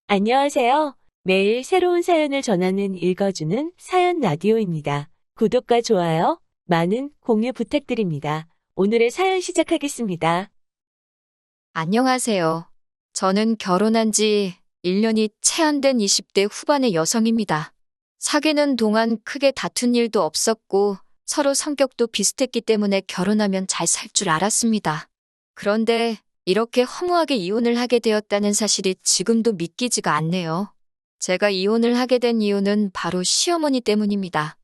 안녕하세요. 매일 새로운 사연을 전하는 읽어주는 사연 라디오입니다. 구독과 좋아요, 많은 공유 부탁드립니다. 오늘의 사연 시작하겠습니다. 안녕하세요. 저는 결혼한 지 1년이 채 안 된 20대 후반의 여성입니다. 사귀는 동안 크게 다툰 일도 없었고 서로 성격도 비슷했기 때문에 결혼하면 잘 살 줄 알았습니다. 그런데 이렇게 허무하게 이혼을 하게 되었다는 사실이 지금도 믿기지가 않네요. 제가 이혼을 하게 된 이유는 바로 시어머니 때문입니다.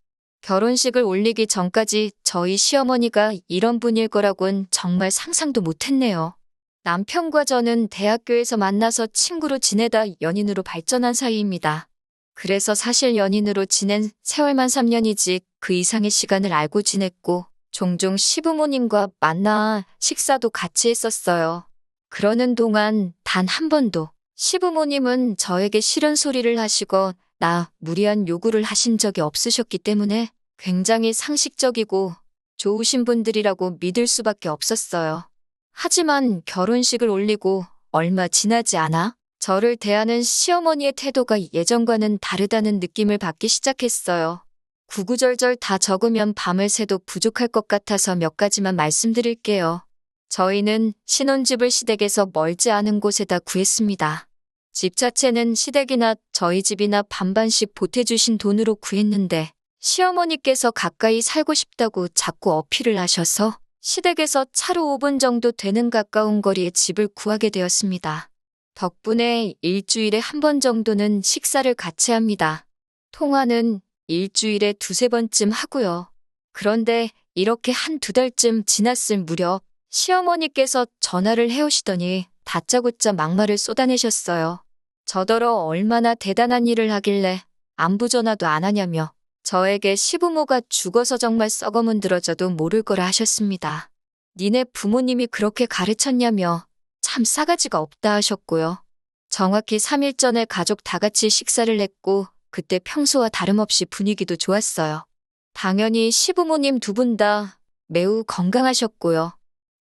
결혼식을 올리기 전까지 저희 시어머니가 이런 분일 거라곤 정말 상상도 못했네요. 남편과 저는 대학교에서 만나서 친구로 지내다 연인으로 발전한 사이입니다. 그래서 사실 연인으로 지낸 세월만 3년이지 그 이상의 시간을 알고 지냈고 종종 시부모님과 만나 식사도 같이 했었어요. 그러는 동안 단 한 번도 시부모님은 저에게 싫은 소리를 하시고 나 무리한 요구를 하신 적이 없으셨기 때문에 굉장히 상식적이고 좋으신 분들이라고 믿을 수밖에 없었어요. 하지만 결혼식을 올리고 얼마 지나지 않아 저를 대하는 시어머니의 태도가 예전과는 다르다는 느낌을 받기 시작했어요. 구구절절 다 적으면 밤을 새도 부족할 것 같아서 몇 가지만 말씀드릴게요. 저희는 신혼집을 시댁에서 멀지 않은 곳에다 구했습니다. 집 자체는 시댁이나 저희 집이나 반반씩 보태주신 돈으로 구했는데 시어머니께서 가까이 살고 싶다고 자꾸 어필을 하셔서 시댁에서 차로 5분 정도 되는 가까운 거리에 집을 구하게 되었습니다. 덕분에 일주일에 한 번 정도는 식사를 같이 합니다. 통화는 일주일에 두세 번쯤 하고요. 그런데 이렇게 한 두 달쯤 지났을 무렵 시어머니께서 전화를 해오시더니 다짜고짜 막말을 쏟아내셨어요. 저더러 얼마나 대단한 일을 하길래 안부 전화도 안 하냐며 저에게 시부모가 죽어서 정말 썩어문드러져도 모를 거라 하셨습니다. 니네 부모님이 그렇게 가르쳤냐며 참 싸가지가 없다 하셨고요. 정확히 3일 전에 가족 다 같이 식사를 했고 그때 평소와 다름없이 분위기도 좋았어요. 당연히 시부모님 두 분 다 매우 건강하셨고요.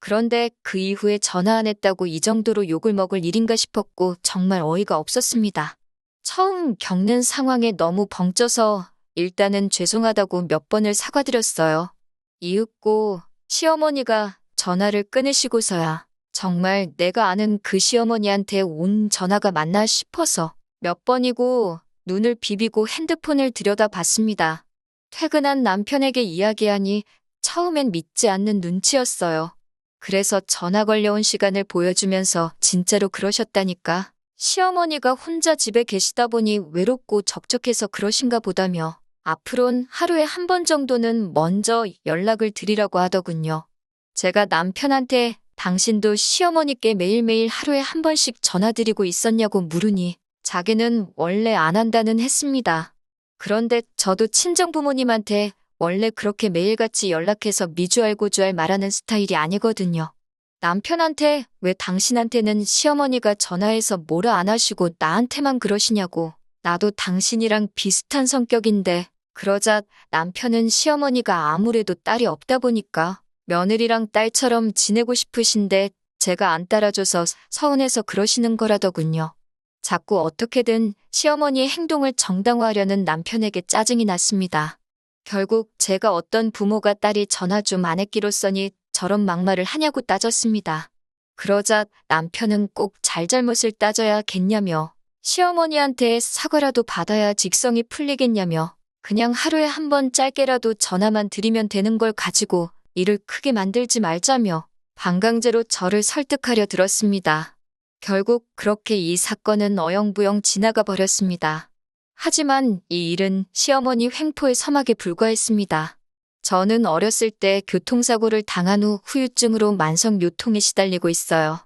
그런데 그 이후에 전화 안 했다고 이 정도로 욕을 먹을 일인가 싶었고 정말 어이가 없었습니다. 처음 겪는 상황에 너무 벙쪄서 일단은 죄송하다고 몇 번을 사과드렸어요. 이윽고 시어머니가 전화를 끊으시고서야 정말 내가 아는 그 시어머니한테 온 전화가 맞나 싶어서 몇 번이고 눈을 비비고 핸드폰을 들여다봤습니다. 퇴근한 남편에게 이야기하니 처음엔 믿지 않는 눈치였어요. 그래서 전화 걸려온 시간을 보여주면서 진짜로 그러셨다니까. 시어머니가 혼자 집에 계시다 보니 외롭고 적적해서 그러신가 보다며 앞으론 하루에 한 번 정도는 먼저 연락을 드리라고 하더군요. 제가 남편한테 당신도 시어머니께 매일매일 하루에 한 번씩 전화드리고 있었냐고 물으니 자기는 원래 안 한다는 했습니다. 그런데 저도 친정부모님한테 원래 그렇게 매일같이 연락해서 미주알고주알 말하는 스타일이 아니거든요. 남편한테 왜 당신한테는 시어머니가 전화해서 뭐라 안 하시고 나한테만 그러시냐고. 나도 당신이랑 비슷한 성격인데 그러자 남편은 시어머니가 아무래도 딸이 없다 보니까 며느리랑 딸처럼 지내고 싶으신데 제가 안 따라줘서 서운해서 그러시는 거라더군요. 자꾸 어떻게든 시어머니의 행동을 정당화하려는 남편에게 짜증이 났습니다. 결국 제가 어떤 부모가 딸이 전화 좀 안 했기로써니 저런 막말을 하냐고 따졌습니다. 그러자 남편은 꼭 잘잘못을 따져야겠냐며 시어머니한테 사과라도 받아야 직성이 풀리겠냐며 그냥 하루에 한 번 짧게라도 전화만 드리면 되는 걸 가지고 일을 크게 만들지 말자며 반강제로 저를 설득하려 들었습니다. 결국 그렇게 이 사건은 어영부영 지나가 버렸습니다. 하지만 이 일은 시어머니 횡포의 서막에 불과했습니다. 저는 어렸을 때 교통사고를 당한 후 후유증으로 만성요통에 시달리고 있어요.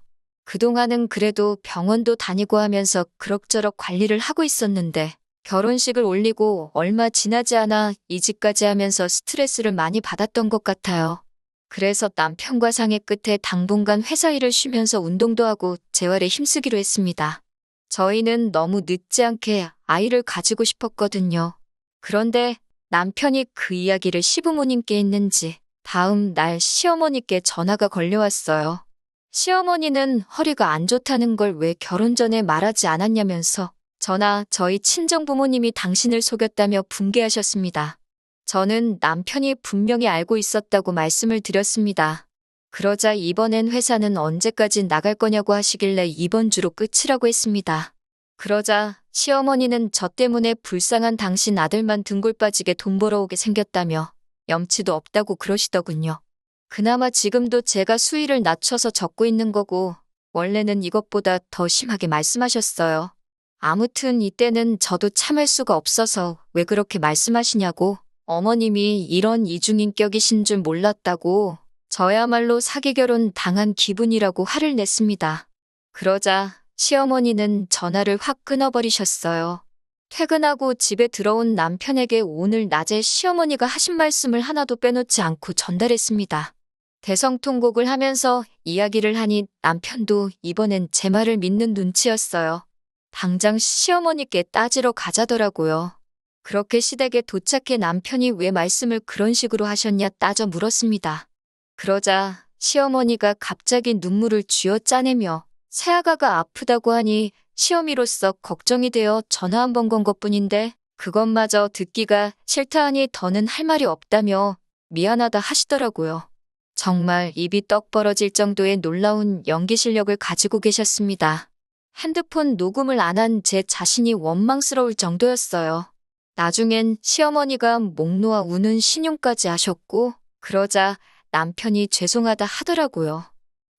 그동안은 그래도 병원도 다니고 하면서 그럭저럭 관리를 하고 있었는데 결혼식을 올리고 얼마 지나지 않아 이직까지 하면서 스트레스를 많이 받았던 것 같아요. 그래서 남편과 상의 끝에 당분간 회사 일을 쉬면서 운동도 하고 재활에 힘쓰기로 했습니다. 저희는 너무 늦지 않게 아이를 가지고 싶었거든요. 그런데 남편이 그 이야기를 시부모님께 했는지 다음 날 시어머니께 전화가 걸려왔어요. 시어머니는 허리가 안 좋다는 걸 왜 결혼 전에 말하지 않았냐면서 저나 저희 친정 부모님이 당신을 속였다며 분개하셨습니다. 저는 남편이 분명히 알고 있었다고 말씀을 드렸습니다. 그러자 이번엔 회사는 언제까지 나갈 거냐고 하시길래 이번 주로 끝이라고 했습니다. 그러자 시어머니는 저 때문에 불쌍한 당신 아들만 등골 빠지게 돈 벌어오게 생겼다며 염치도 없다고 그러시더군요. 그나마 지금도 제가 수위를 낮춰서 적고 있는 거고 원래는 이것보다 더 심하게 말씀하셨어요. 아무튼 이때는 저도 참을 수가 없어서 왜 그렇게 말씀하시냐고 어머님이 이런 이중인격이신 줄 몰랐다고 저야말로 사기 결혼 당한 기분이라고 화를 냈습니다. 그러자 시어머니는 전화를 확 끊어버리셨어요. 퇴근하고 집에 들어온 남편에게 오늘 낮에 시어머니가 하신 말씀을 하나도 빼놓지 않고 전달했습니다. 대성통곡을 하면서 이야기를 하니 남편도 이번엔 제 말을 믿는 눈치였어요. 당장 시어머니께 따지러 가자더라고요. 그렇게 시댁에 도착해 남편이 왜 말씀을 그런 식으로 하셨냐 따져 물었습니다. 그러자 시어머니가 갑자기 눈물을 쥐어 짜내며 새아가가 아프다고 하니 시어미로서 걱정이 되어 전화 한 번 건 것뿐인데 그것마저 듣기가 싫다 하니 더는 할 말이 없다며 미안하다 하시더라고요. 정말 입이 떡 벌어질 정도의 놀라운 연기 실력을 가지고 계셨습니다. 핸드폰 녹음을 안 한 제 자신이 원망스러울 정도였어요. 나중엔 시어머니가 목 놓아 우는 신용까지 하셨고 그러자 남편이 죄송하다 하더라고요.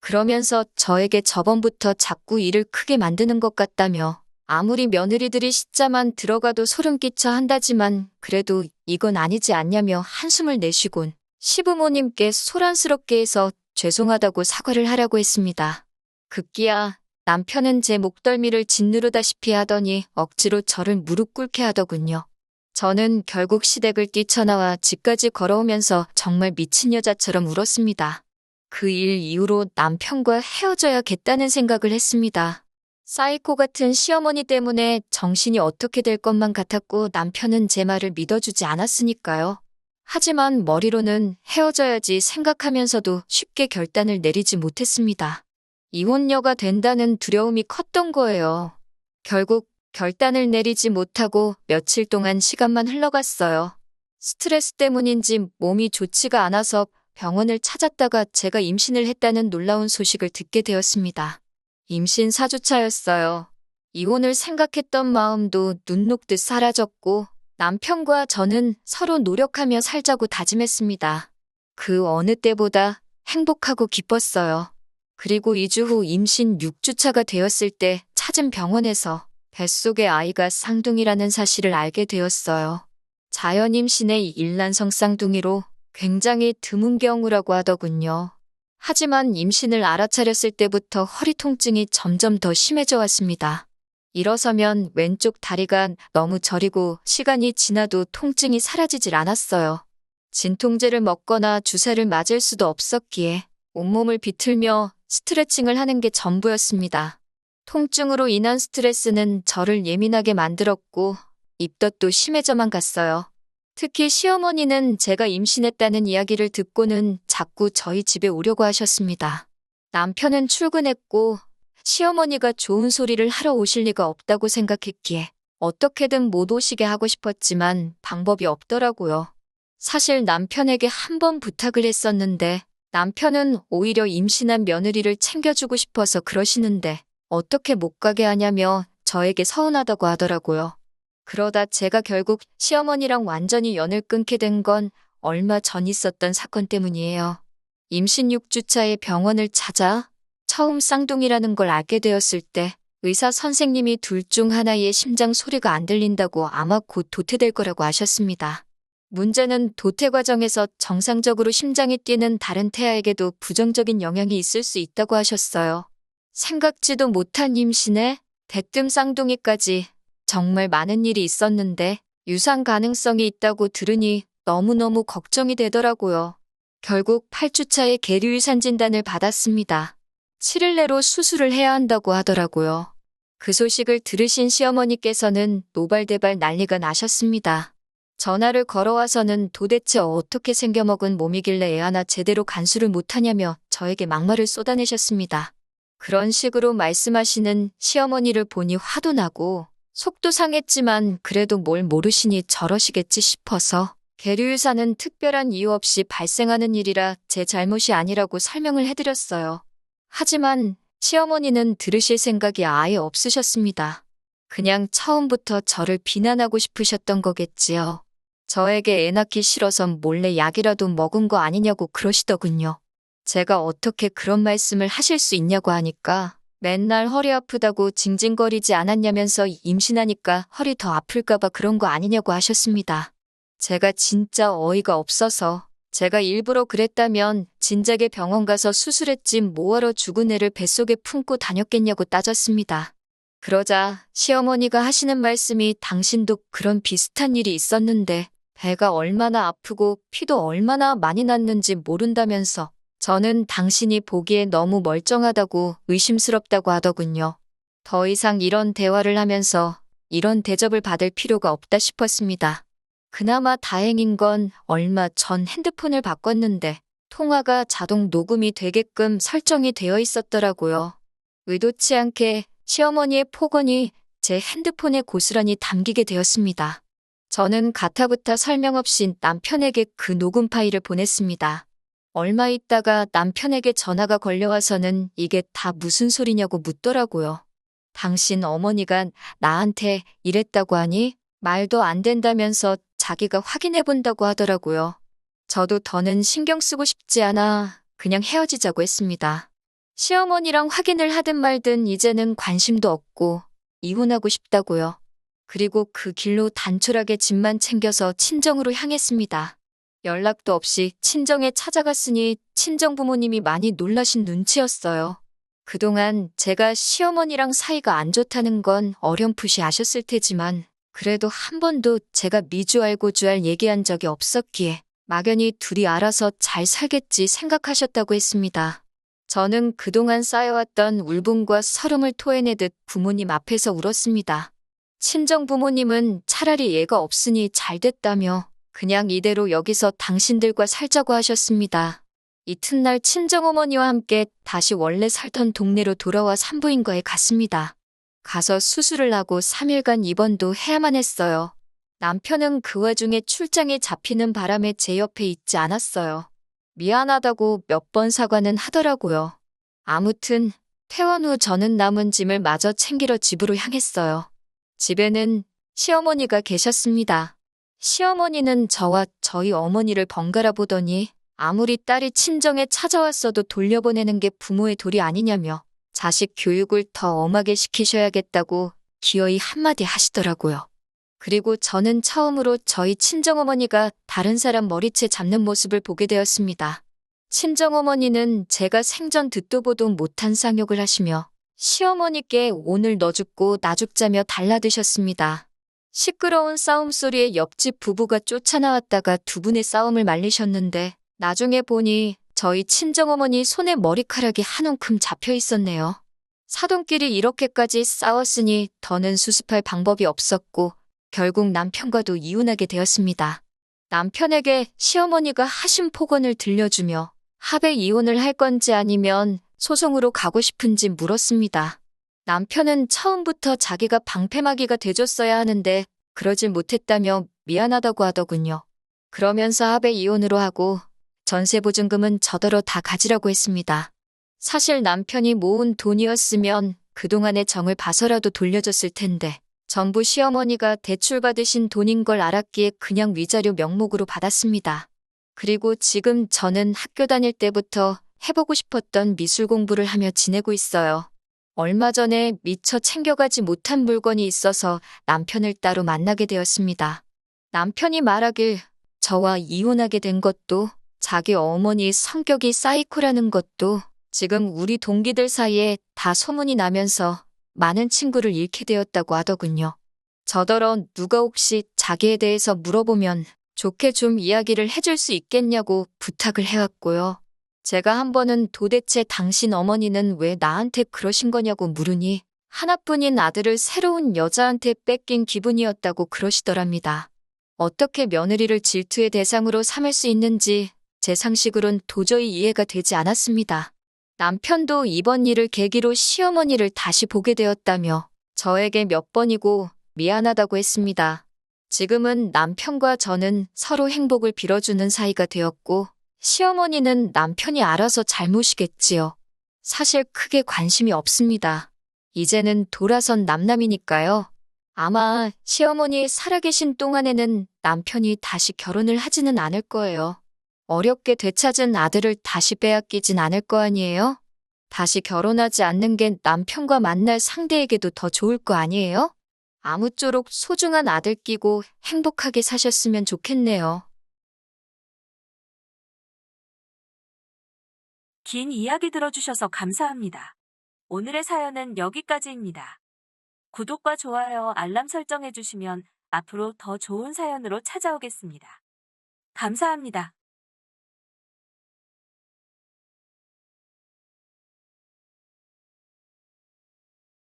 그러면서 저에게 저번부터 자꾸 일을 크게 만드는 것 같다며 아무리 며느리들이 시자만 들어가도 소름 끼쳐 한다지만 그래도 이건 아니지 않냐며 한숨을 내쉬곤 시부모님께 소란스럽게 해서 죄송하다고 사과를 하라고 했습니다. 급기야 남편은 제 목덜미를 짓누르다시피 하더니 억지로 저를 무릎 꿇게 하더군요. 저는 결국 시댁을 뛰쳐나와 집까지 걸어오면서 정말 미친 여자처럼 울었습니다. 그 일 이후로 남편과 헤어져야겠다는 생각을 했습니다. 사이코 같은 시어머니 때문에 정신이 어떻게 될 것만 같았고 남편은 제 말을 믿어주지 않았으니까요. 하지만 머리로는 헤어져야지 생각하면서도 쉽게 결단을 내리지 못했습니다. 이혼녀가 된다는 두려움이 컸던 거예요. 결국 결단을 내리지 못하고 며칠 동안 시간만 흘러갔어요. 스트레스 때문인지 몸이 좋지가 않아서 병원을 찾았다가 제가 임신을 했다는 놀라운 소식을 듣게 되었습니다. 임신 4주차였어요. 이혼을 생각했던 마음도 눈 녹듯 사라졌고 남편과 저는 서로 노력하며 살자고 다짐했습니다. 그 어느 때보다 행복하고 기뻤어요. 그리고 2주 후 임신 6주차가 되었을 때 찾은 병원에서 뱃속의 아이가 쌍둥이라는 사실을 알게 되었어요. 자연 임신의 일란성 쌍둥이로 굉장히 드문 경우라고 하더군요. 하지만 임신을 알아차렸을 때부터 허리 통증이 점점 더 심해져 왔습니다. 일어서면 왼쪽 다리가 너무 저리고 시간이 지나도 통증이 사라지질 않았어요. 진통제를 먹거나 주사를 맞을 수도 없었기에 온몸을 비틀며 스트레칭을 하는 게 전부였습니다. 통증으로 인한 스트레스는 저를 예민하게 만들었고 입덧도 심해져만 갔어요. 특히 시어머니는 제가 임신했다는 이야기를 듣고는 자꾸 저희 집에 오려고 하셨습니다. 남편은 출근했고 시어머니가 좋은 소리를 하러 오실 리가 없다고 생각했기에 어떻게든 못 오시게 하고 싶었지만 방법이 없더라고요. 사실 남편에게 한 번 부탁을 했었는데 남편은 오히려 임신한 며느리를 챙겨주고 싶어서 그러시는데 어떻게 못 가게 하냐며 저에게 서운하다고 하더라고요. 그러다 제가 결국 시어머니랑 완전히 연을 끊게 된 건 얼마 전 있었던 사건 때문이에요. 임신 6주차에 병원을 찾아 처음 쌍둥이라는 걸 알게 되었을 때 의사 선생님이 둘 중 하나의 심장 소리가 안 들린다고 아마 곧 도태될 거라고 하셨습니다. 문제는 도태 과정에서 정상적으로 심장이 뛰는 다른 태아에게도 부정적인 영향이 있을 수 있다고 하셨어요. 생각지도 못한 임신에 대뜸 쌍둥이까지 정말 많은 일이 있었는데 유산 가능성이 있다고 들으니 너무너무 걱정이 되더라고요. 결국 8주차에 계류유산 진단을 받았습니다. 7일 내로 수술을 해야 한다고 하더라고요. 그 소식을 들으신 시어머니께서는 노발대발 난리가 나셨습니다. 전화를 걸어와서는 도대체 어떻게 생겨먹은 몸이길래 애 하나 제대로 간수를 못하냐며 저에게 막말을 쏟아내셨습니다. 그런 식으로 말씀하시는 시어머니를 보니 화도 나고 속도 상했지만 그래도 뭘 모르시니 저러시겠지 싶어서 계류유사는 특별한 이유 없이 발생하는 일이라 제 잘못이 아니라고 설명을 해드렸어요. 하지만 시어머니는 들으실 생각이 아예 없으셨습니다. 그냥 처음부터 저를 비난하고 싶으셨던 거겠지요. 저에게 애 낳기 싫어서 몰래 약이라도 먹은 거 아니냐고 그러시더군요. 제가 어떻게 그런 말씀을 하실 수 있냐고 하니까 맨날 허리 아프다고 징징거리지 않았냐면서 임신하니까 허리 더 아플까봐 그런 거 아니냐고 하셨습니다. 제가 진짜 어이가 없어서 제가 일부러 그랬다면 진작에 병원 가서 수술했지 뭐하러 죽은 애를 뱃속에 품고 다녔겠냐고 따졌습니다. 그러자 시어머니가 하시는 말씀이 당신도 그런 비슷한 일이 있었는데 배가 얼마나 아프고 피도 얼마나 많이 났는지 모른다면서 저는 당신이 보기에 너무 멀쩡하다고 의심스럽다고 하더군요. 더 이상 이런 대화를 하면서 이런 대접을 받을 필요가 없다 싶었습니다. 그나마 다행인 건 얼마 전 핸드폰을 바꿨는데 통화가 자동 녹음이 되게끔 설정이 되어 있었더라고요. 의도치 않게 시어머니의 폭언이 제 핸드폰에 고스란히 담기게 되었습니다. 저는 가타부타 설명 없이 남편에게 그 녹음 파일을 보냈습니다. 얼마 있다가 남편에게 전화가 걸려와서는 이게 다 무슨 소리냐고 묻더라고요. 당신 어머니가 나한테 이랬다고 하니 말도 안 된다면서 자기가 확인해 본다고 하더라고요. 저도 더는 신경 쓰고 싶지 않아 그냥 헤어지자고 했습니다. 시어머니랑 확인을 하든 말든 이제는 관심도 없고 이혼하고 싶다고요. 그리고 그 길로 단촐하게 짐만 챙겨서 친정으로 향했습니다. 연락도 없이 친정에 찾아갔으니 친정 부모님이 많이 놀라신 눈치였어요. 그동안 제가 시어머니랑 사이가 안 좋다는 건 어렴풋이 아셨을 테지만 그래도 한 번도 제가 미주알 고주알 얘기한 적이 없었기에 막연히 둘이 알아서 잘 살겠지 생각하셨다고 했습니다. 저는 그동안 쌓여왔던 울분과 서름을 토해내듯 부모님 앞에서 울었습니다. 친정 부모님은 차라리 얘가 없으니 잘 됐다며 그냥 이대로 여기서 당신들과 살자고 하셨습니다. 이튿날 친정어머니와 함께 다시 원래 살던 동네로 돌아와 산부인과에 갔습니다. 가서 수술을 하고 3일간 입원도 해야만 했어요. 남편은 그 와중에 출장에 잡히는 바람에 제 옆에 있지 않았어요. 미안하다고 몇 번 사과는 하더라고요. 아무튼 퇴원 후 저는 남은 짐을 마저 챙기러 집으로 향했어요. 집에는 시어머니가 계셨습니다. 시어머니는 저와 저희 어머니를 번갈아 보더니 아무리 딸이 친정에 찾아왔어도 돌려보내는 게 부모의 도리 아니냐며 자식 교육을 더 엄하게 시키셔야겠다고 기어이 한마디 하시더라고요. 그리고 저는 처음으로 저희 친정어머니가 다른 사람 머리채 잡는 모습을 보게 되었습니다. 친정어머니는 제가 생전 듣도 보도 못한 쌍욕을 하시며 시어머니께 오늘 너 죽고 나 죽자며 달라드셨습니다. 시끄러운 싸움 소리에 옆집 부부가 쫓아나왔다가 두 분의 싸움을 말리셨는데 나중에 보니 저희 친정어머니 손에 머리카락이 한 움큼 잡혀 있었네요. 사돈끼리 이렇게까지 싸웠으니 더는 수습할 방법이 없었고 결국 남편과도 이혼하게 되었습니다. 남편에게 시어머니가 하신 폭언을 들려주며 합의 이혼을 할 건지 아니면 소송으로 가고 싶은지 물었습니다. 남편은 처음부터 자기가 방패막이가 돼줬어야 하는데 그러질 못했다며 미안하다고 하더군요. 그러면서 합의 이혼으로 하고 전세보증금은 저더러 다 가지라고 했습니다. 사실 남편이 모은 돈이었으면 그동안의 정을 봐서라도 돌려줬을 텐데 전부 시어머니가 대출받으신 돈인 걸 알았기에 그냥 위자료 명목으로 받았습니다. 그리고 지금 저는 학교 다닐 때부터 해보고 싶었던 미술 공부를 하며 지내고 있어요. 얼마 전에 미처 챙겨가지 못한 물건이 있어서 남편을 따로 만나게 되었습니다. 남편이 말하길 저와 이혼하게 된 것도 자기 어머니 성격이 사이코라는 것도 지금 우리 동기들 사이에 다 소문이 나면서 많은 친구를 잃게 되었다고 하더군요. 저더러 누가 혹시 자기에 대해서 물어보면 좋게 좀 이야기를 해줄 수 있겠냐고 부탁을 해왔고요. 제가 한 번은 도대체 당신 어머니는 왜 나한테 그러신 거냐고 물으니 하나뿐인 아들을 새로운 여자한테 뺏긴 기분이었다고 그러시더랍니다. 어떻게 며느리를 질투의 대상으로 삼을 수 있는지 제 상식으론 도저히 이해가 되지 않았습니다. 남편도 이번 일을 계기로 시어머니를 다시 보게 되었다며 저에게 몇 번이고 미안하다고 했습니다. 지금은 남편과 저는 서로 행복을 빌어주는 사이가 되었고, 시어머니는 남편이 알아서 잘모시겠지요. 사실 크게 관심이 없습니다. 이제는 돌아선 남남이니까요. 아마 시어머니 살아계신 동안에는 남편이 다시 결혼을 하지는 않을 거예요. 어렵게 되찾은 아들을 다시 빼앗기진 않을 거 아니에요? 다시 결혼하지 않는 게 남편과 만날 상대에게도 더 좋을 거 아니에요? 아무쪼록 소중한 아들 끼고 행복하게 사셨으면 좋겠네요. 긴 이야기 들어주셔서 감사합니다. 오늘의 사연은 여기까지입니다. 구독과 좋아요, 알람 설정해주시면 앞으로 더 좋은 사연으로 찾아오겠습니다. 감사합니다.